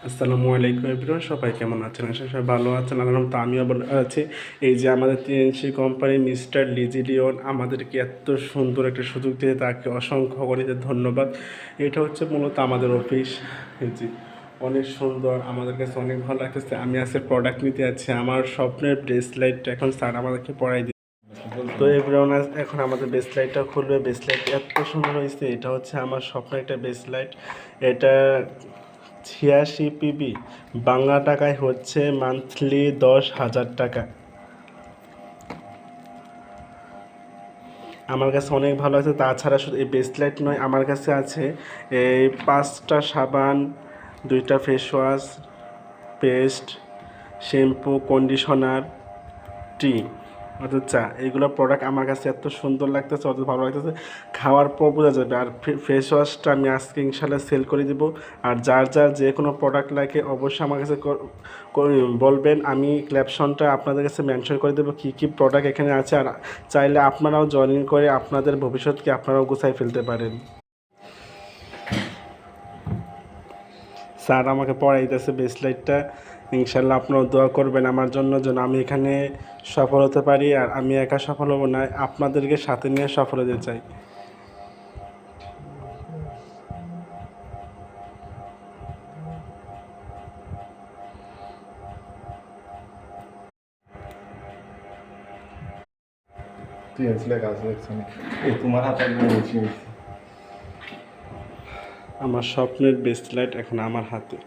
আসসালামু আলাইকুম এভরিওয়ান, সবাই কেমন আছেন? আশা করি সবাই ভালো আছেন। আলহামদুলিল্লাহ আমিও ভালো আছি। এই যে আমাদের টিএনসি কোম্পানি মিস্টার লিজিলিয়ন আমাদেরকে এত সুন্দর একটা সুযোগ দিয়ে তাকে অসংখ্য গণিত ধন্যবাদ। এটা হচ্ছে মূলত আমাদের অফিস। এই যে অনেক সুন্দর, আমাদের কাছে অনেক ভালো লাগতেছে। আমি আজকে প্রোডাক্ট নিতে যাচ্ছি, আমার স্বপ্নের ব্রেসলাইটটা এখন স্যার আমাদেরকে পড়াই দিচ্ছে। তো এভরিওয়ান এখন আমাদের বেসলাইটটা খুলবে। বেসলাইট এত সুন্দর হয়েছে, এটা হচ্ছে আমার স্বপ্নের একটা বেসলাইট। এটা 86 পিবি, বাংলা টাকায় হচ্ছে মান্থলি 10,000 টাকা। আমার কাছে অনেক ভালো আছে। তাছাড়া শুধু এই বেসলাইট নয়, আমার কাছে আছে এই 5টা সাবান, 2টা face wash, paste, shampoo, conditioner, tea অর্থাৎ চা। এইগুলো প্রোডাক্ট আমার কাছে এত সুন্দর লাগতেছে, অত ভালো লাগতেছে, খাওয়ার পর বোঝা যাবে। আর ফেস ওয়াশটা আমি আজকে ইনশাল্লাহ সেল করে দিব। আর যার যার যে কোনো প্রোডাক্ট লাগে অবশ্যই আমার কাছে বলবেন, আমি ক্যাপশনটা আপনাদের কাছে মেনশন করে দেবো কী কী প্রোডাক্ট এখানে আছে। আর চাইলে আপনারাও জয়েন করে আপনাদের ভবিষ্যৎকে আপনারাও গুছাই ফেলতে পারেন। স্যার আমাকে পড়াইতেছে বেসলাইটটা। ইনশাল্লাহ আপনারাও দোয়া করবেন আমার জন্য, যেন আমি এখানে সফল হতে পারি। আর আমি একা সফল হব না, আপনাদেরকে সাথে নিয়ে সফল হতে চাই। তুই আসলে কাজ দেখছ না, এই তোমার হাতে একদম বেশি হয়েছে। আমার স্বপ্নের বেসলাইট এখন আমার হাতে।